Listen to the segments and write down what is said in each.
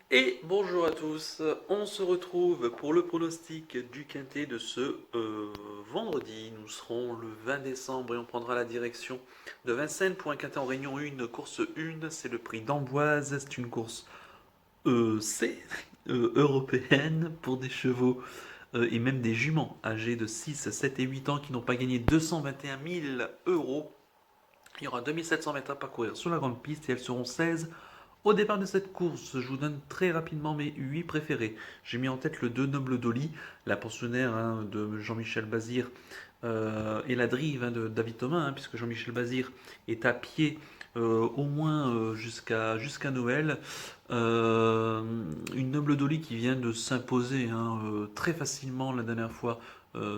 Et bonjour à tous, on se retrouve pour le pronostic du quintet de ce vendredi. Nous serons le 20 décembre et on prendra la direction de Vincennes pour un quintet en Réunion 1, course 1, c'est le prix d'Amboise, c'est une course C, européenne pour des chevaux et même des juments âgés de 6, 7 et 8 ans qui n'ont pas gagné 221 000 euros. Il y aura 2700 mètres à parcourir sur la grande piste et elles seront 16 au départ de cette course. Je vous donne très rapidement mes 8 préférés. J'ai mis en tête le 2 Noble Dolly, la pensionnaire de Jean-Michel Bazir, et la drive de David Thomas, puisque Jean-Michel Bazir est à pied au moins jusqu'à Noël. Euh, une Noble Dolly qui vient de s'imposer très facilement la dernière fois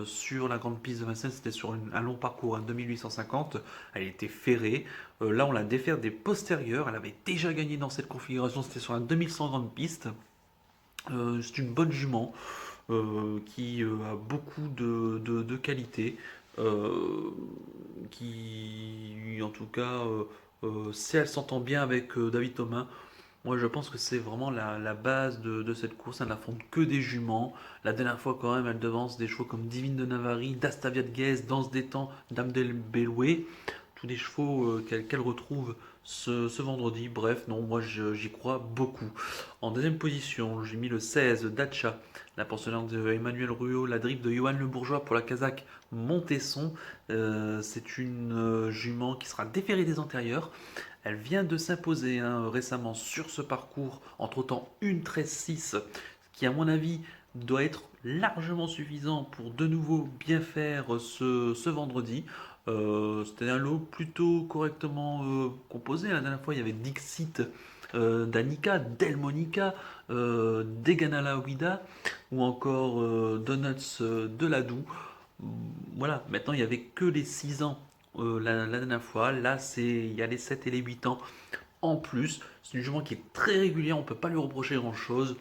sur la grande piste de Vincennes, c'était sur un long parcours, 2850. Elle était ferrée. Là, on la défère des postérieurs. Elle avait déjà gagné dans cette configuration, c'était sur la 2100 grande piste. C'est une bonne jument qui a beaucoup de qualité, euh, qui, en tout cas, si elle s'entend bien avec David Thomas, moi je pense que c'est vraiment la base de cette course. Elle n'affronte que des juments. La dernière fois, quand même, elle devance des chevaux comme Divine de Navarre, Dastavia de Guez, Danse des Temps, Dame del Beloué, tous des chevaux qu'elle retrouve ce vendredi. Bref, non, moi j'y crois beaucoup. En deuxième position, j'ai mis le 16, Dacha, la pensionnaire de Emmanuel Ruot, la drip de Johan Le Bourgeois pour la Kazakh Montesson. C'est une jument qui sera déférée des antérieurs. Elle vient de s'imposer récemment sur ce parcours en trottant une 13-6, qui à mon avis doit être largement suffisant pour de nouveau bien faire ce vendredi. C'était un lot plutôt correctement composé. La dernière fois, il y avait Dixit d'Anika, Delmonica, Deganala Ouida ou encore Donuts de Ladou. Voilà, maintenant il n'y avait que les 6 ans la dernière fois. Là, il y a les 7 et les 8 ans en plus. C'est une jument qui est très régulière, on ne peut pas lui reprocher grand-chose.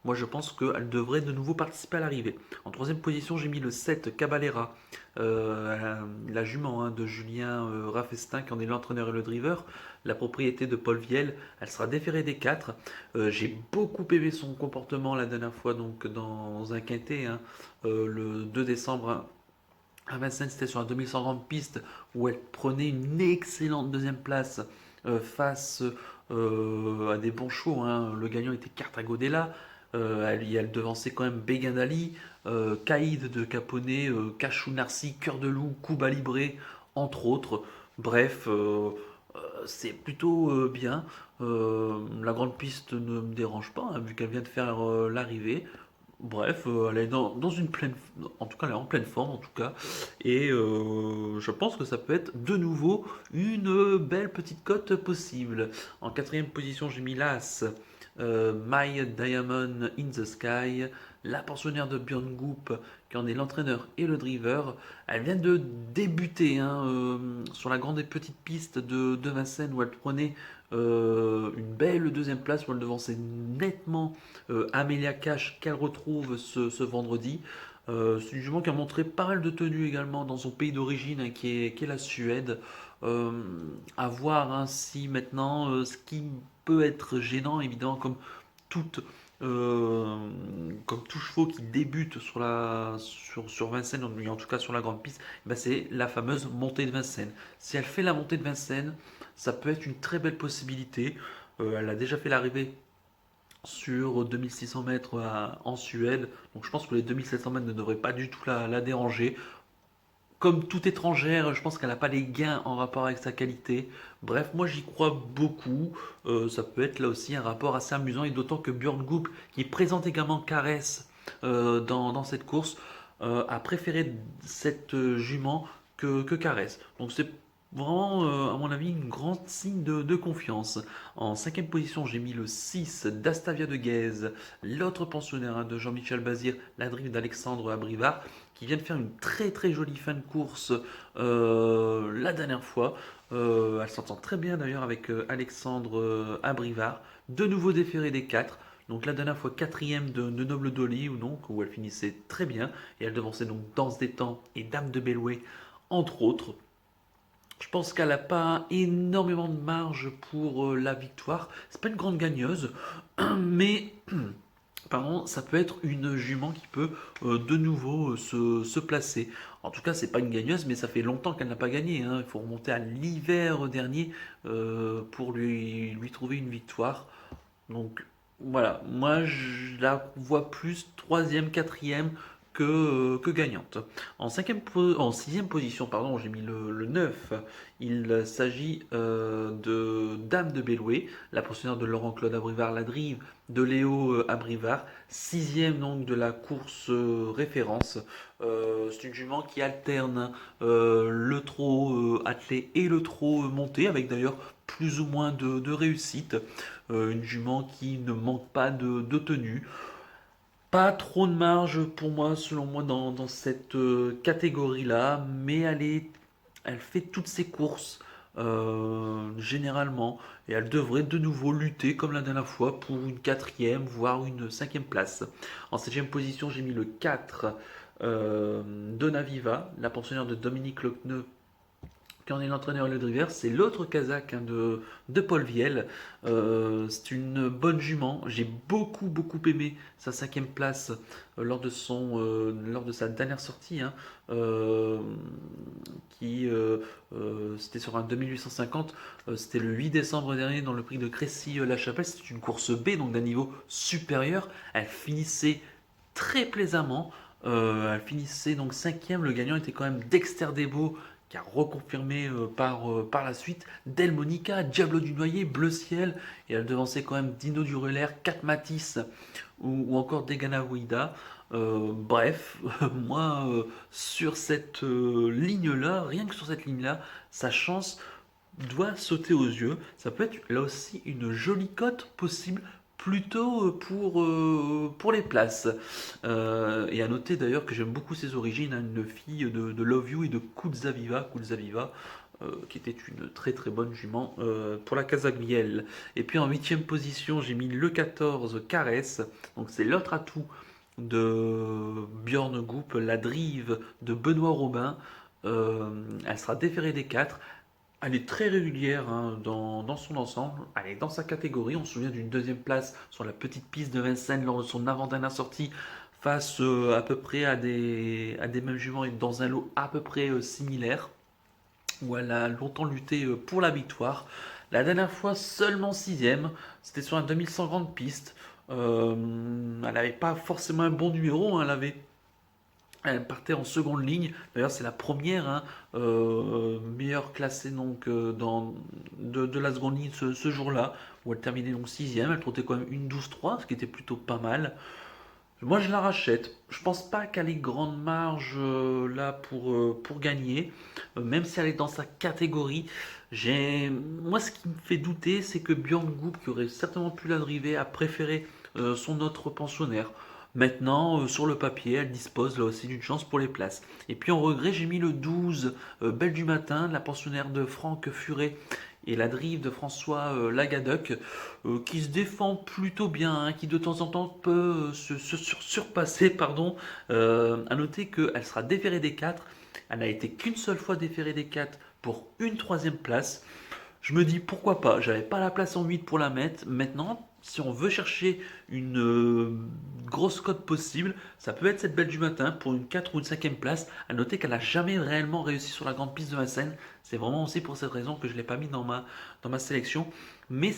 Moi, je pense qu'elle devrait de nouveau participer à l'arrivée. En troisième position, j'ai mis le 7 Caballera, la jument de Julien Raffestin, qui en est l'entraîneur et le driver, la propriété de Paul Viel. Elle sera déférée des 4. J'ai beaucoup aimé son comportement la dernière fois, donc dans un quintet, le 2 décembre à Vincennes, c'était sur la 2100 piste où elle prenait une excellente deuxième place face à des bons chevaux. Le gagnant était Cartagodella. Elle devançait quand même Begandali, Caïd de Caponnet, Cachou Narcy, Cœur de Loup, Cuba Libre, entre autres. Bref, c'est plutôt bien. La grande piste ne me dérange pas, vu qu'elle vient de faire l'arrivée. Bref, elle est dans une pleine, en tout cas, elle est en pleine forme en tout cas, et je pense que ça peut être de nouveau une belle petite cote possible. En quatrième position, j'ai mis l'As, My Diamond in the Sky, la pensionnaire de Björn Goop, qui en est l'entraîneur et le driver. Elle vient de débuter sur la grande et petite piste de Vincennes où elle prenait une belle deuxième place où elle devançait nettement Amelia Cash qu'elle retrouve ce vendredi. C'est une jument qui a montré pas mal de tenues également dans son pays d'origine qui est la Suède. Euh, à voir si maintenant, ce qui peut être gênant évidemment toute, euh, comme tout chevaux qui débute sur Vincennes, en tout cas sur la grande piste, c'est la fameuse montée de Vincennes. Si elle fait la montée de Vincennes, ça peut être une très belle possibilité. Elle a déjà fait l'arrivée sur 2600 mètres en Suède. Donc je pense que les 2700 mètres ne devraient pas du tout la déranger. Comme toute étrangère, je pense qu'elle n'a pas les gains en rapport avec sa qualité. Bref, moi j'y crois beaucoup. Ça peut être là aussi un rapport assez amusant. Et d'autant que Björn Goop, qui présente également Caresse dans cette course, a préféré cette jument que Caresse. Donc c'est vraiment, à mon avis, une grande signe de confiance. En cinquième position, j'ai mis le 6 d'Astavia de Guez, l'autre pensionnaire de Jean-Michel Bazir, la drive d'Alexandre Abrivard, qui vient de faire une très très jolie fin de course la dernière fois. Elle s'entend très bien d'ailleurs avec Alexandre Abrivard, de nouveau déféré des 4. Donc la dernière fois quatrième de Noble Dolly, où elle finissait très bien, et elle devançait donc Danse des Temps et Dame de Beloué, entre autres. Je pense qu'elle n'a pas énormément de marge pour la victoire. C'est pas une grande gagneuse, Mais pardon, ça peut être une jument qui peut de nouveau se placer. En tout cas, c'est pas une gagneuse, mais ça fait longtemps qu'elle n'a pas gagné, hein. Il faut remonter à l'hiver dernier pour lui trouver une victoire. Donc voilà, moi je la vois plus troisième, quatrième que gagnante. En sixième position, pardon, j'ai mis le 9. Il s'agit de Dame de Béloué, la pensionnaire de Laurent-Claude Abrivard, la drive de Léo Abrivard, sixième donc de la course référence. C'est une jument qui alterne le trot attelé et le trot monté, avec d'ailleurs plus ou moins de réussite. Une jument qui ne manque pas de tenue. Pas trop de marge pour moi, selon moi, dans cette catégorie-là, mais elle fait toutes ses courses généralement, et elle devrait de nouveau lutter comme la dernière fois pour une quatrième, voire une cinquième place. En septième position, j'ai mis le 4 Donna Viva, la pensionnaire de Dominique Lecneux, quand on est l'entraîneur et le driver, c'est l'autre Kazakh hein, de Paul Viel. C'est une bonne jument. J'ai beaucoup aimé sa cinquième place lors de sa dernière sortie, hein, euh, c'était sur un 2850. C'était le 8 décembre dernier dans le prix de Crécy-la-Chapelle. C'est une course B, donc d'un niveau supérieur. Elle finissait très plaisamment. Elle finissait donc cinquième. Le gagnant était quand même Dexter Debo, qui a reconfirmé par la suite Delmonica, Diablo du Noyer, Bleu Ciel, et elle devançait quand même Dino du Relaire, Cat Matisse ou encore Degana Ouida. Bref, moi, sur cette ligne-là, rien que sur cette ligne-là, sa chance doit sauter aux yeux. Ça peut être là aussi une jolie cote possible plutôt pour les places. Et à noter d'ailleurs que j'aime beaucoup ses origines, hein, une fille de Love You et de Kudzaviva, qui était une très bonne jument pour la Casagliel. Et puis en huitième position, j'ai mis le 14 Caresse, donc c'est l'autre atout de Björn Goop, la drive de Benoît Robin. Elle sera déférée des 4. Elle est très régulière hein, dans son ensemble. Elle est dans sa catégorie. On se souvient d'une deuxième place sur la petite piste de Vincennes lors de son avant-dernière sortie face à peu près à des mêmes juments et dans un lot à peu près similaire où elle a longtemps lutté pour la victoire. La dernière fois seulement sixième. C'était sur un 2100 grande piste. Elle n'avait pas forcément un bon numéro. Hein, elle partait en seconde ligne. D'ailleurs, c'est la première hein, meilleure classée donc, de la seconde ligne ce jour-là, où elle terminait donc sixième. Elle trottait quand même une 12-3, ce qui était plutôt pas mal. Moi, je la rachète. Je pense pas qu'elle ait grande marge là pour gagner, même si elle est dans sa catégorie. Moi, ce qui me fait douter, c'est que Björn Goop, qui aurait certainement pu la driver, a préféré son autre pensionnaire. Maintenant, sur le papier, elle dispose là aussi d'une chance pour les places. Et puis en regret, j'ai mis le 12, Belle du Matin, la pensionnaire de Franck Furet et la drive de François Lagadoc, qui se défend plutôt bien, hein, qui de temps en temps peut surpasser. Pardon. À noter qu'elle sera déférée des 4. Elle n'a été qu'une seule fois déférée des 4 pour une troisième place. Je me dis pourquoi pas, j'avais pas la place en 8 pour la mettre. Maintenant, si on veut chercher une grosse cote possible, ça peut être cette Belle du Matin pour une 4 ou une cinquième place. À noter qu'elle n'a jamais réellement réussi sur la grande piste de Vincennes. C'est vraiment aussi pour cette raison que je ne l'ai pas mis dans ma sélection. Mais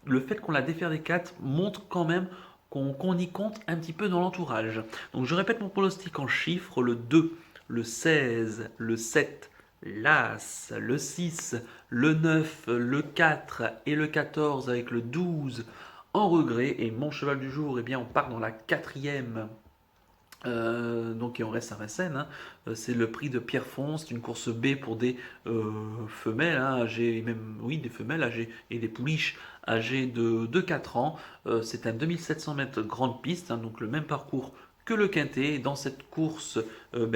le fait qu'on la défère des 4 montre quand même qu'on y compte un petit peu dans l'entourage. Donc je répète mon pronostic en chiffres, le 2, le 16, le 7, l'As, le 6, le 9, le 4 et le 14 avec le 12 en regret. Et mon cheval du jour, eh bien, on part dans la quatrième. Donc, et on reste à Vincennes, hein. C'est le prix de Pierrefonds. C'est une course B pour des femelles hein, âgées, même, oui, des femelles âgées et des pouliches âgées de 4 ans. C'est un 2700 mètres grande piste, hein, donc le même parcours que le quintet. Dans cette course,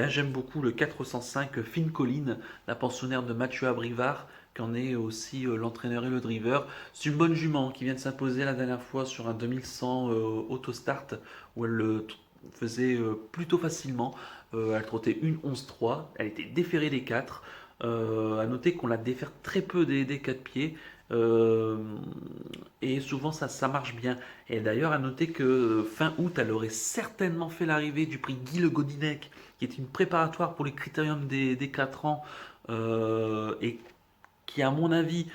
j'aime beaucoup le 405 Fine Colline, la pensionnaire de Mathieu Abrivard, qui en est aussi l'entraîneur et le driver. C'est une bonne jument qui vient de s'imposer la dernière fois sur un 2100 autostart où elle le faisait plutôt facilement. Elle trottait une 11-3, elle était déférée des 4. À noter qu'on la défère très peu des 4 pieds. euh, et souvent ça marche bien. Et d'ailleurs, à noter que fin août, elle aurait certainement fait l'arrivée du prix Guy Le Godinec, qui est une préparatoire pour les critériums des 4 ans, et qui, à mon avis,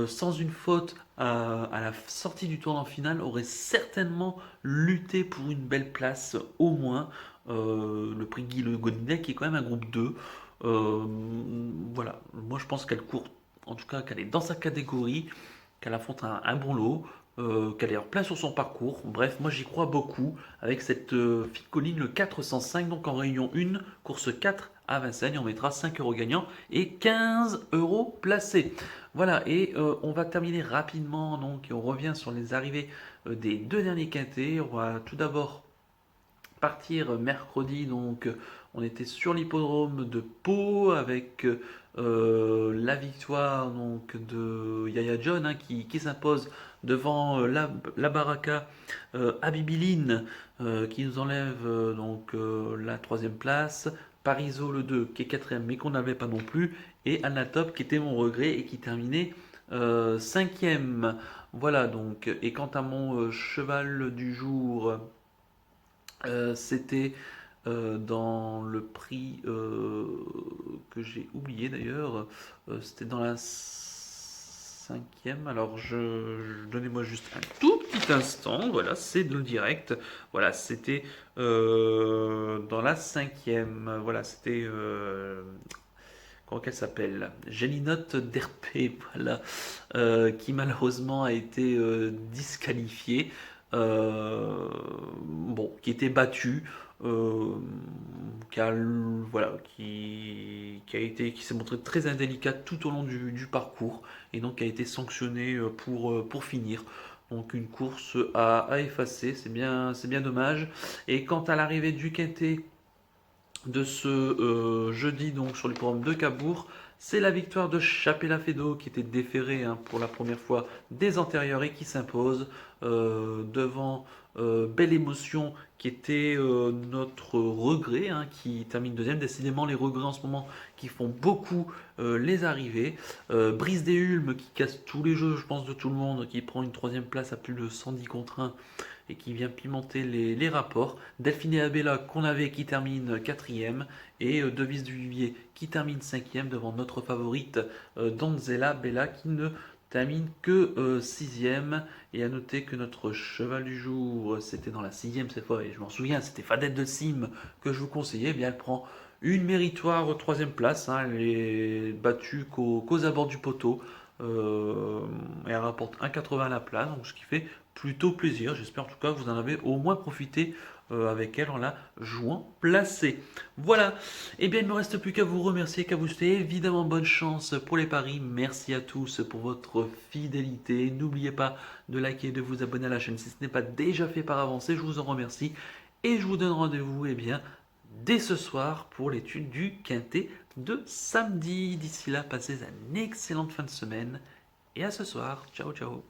sans une faute à la sortie du tournoi final, aurait certainement lutté pour une belle place, au moins. Le prix Guy Le Godinec, qui est quand même un groupe 2. Euh, voilà, moi je pense qu'elle court, en tout cas qu'elle est dans sa catégorie, qu'elle affronte un bon lot, qu'elle est en plein sur son parcours. Bref, moi j'y crois beaucoup avec cette fille colline, le 405, donc en réunion 1, course 4 à Vincennes. On mettra 5 euros gagnants et 15 euros placés. Voilà, et on va terminer rapidement, donc, et on revient sur les arrivées des 2 derniers quintés. On va tout d'abord partir mercredi, donc on était sur l'hippodrome de Pau avec la victoire donc de Yaya John, hein, qui s'impose devant la Baraka Abibiline, qui nous enlève la troisième place. Pariso le 2 qui est quatrième mais qu'on n'avait pas non plus, et Anatop qui était mon regret et qui terminait cinquième. Voilà donc, et quant à mon cheval du jour, c'était dans le prix que j'ai oublié d'ailleurs. C'était dans la cinquième. Alors, donnez-moi juste un tout petit instant. Voilà, c'est le direct. Voilà, c'était dans la cinquième. Voilà, c'était. Comment qu'elle s'appelle? Gélinote d'Herpé, voilà, qui malheureusement a été disqualifiée, bon, qui était battue, euh, voilà, qui s'est montrée très indélicate tout au long du parcours, et donc a été sanctionnée pour finir. Donc une course à effacer, c'est bien dommage. Et quant à l'arrivée du quintet de ce jeudi, donc sur le programme de Cabourg, c'est la victoire de Chapela Fedo, qui était déféré, hein, pour la première fois des antérieurs, et qui s'impose devant Belle Émotion, qui était notre regret, hein, qui termine deuxième. Décidément, les regrets en ce moment qui font beaucoup les arrivées. Brice des Hulmes, qui casse tous les jeux, je pense, de tout le monde, qui prend une troisième place à plus de 110 contre 1 et qui vient pimenter les rapports. Delphine et Abella qu'on avait, qui termine quatrième, et Devise du Vivier qui termine cinquième devant notre favorite Donzella Bella, qui ne termine que sixième. Et à noter que notre cheval du jour, c'était dans la sixième cette fois, et je m'en souviens, c'était Fadette de Sim que je vous conseillais. Eh bien, elle prend une méritoire troisième place, hein. Elle est battue qu'aux abords du poteau, et elle rapporte 1,80 à la place, donc ce qui fait plutôt plaisir. J'espère en tout cas que vous en avez au moins profité avec elle en la jouant placée. Voilà, et bien il ne me reste plus qu'à vous remercier, qu'à vous souhaiter évidemment bonne chance pour les paris. Merci à tous pour votre fidélité. N'oubliez pas de liker et de vous abonner à la chaîne si ce n'est pas déjà fait par avance, je vous en remercie. Et je vous donne rendez-vous dès ce soir pour l'étude du quintet de samedi. D'ici là, passez une excellente fin de semaine et à ce soir. Ciao ciao.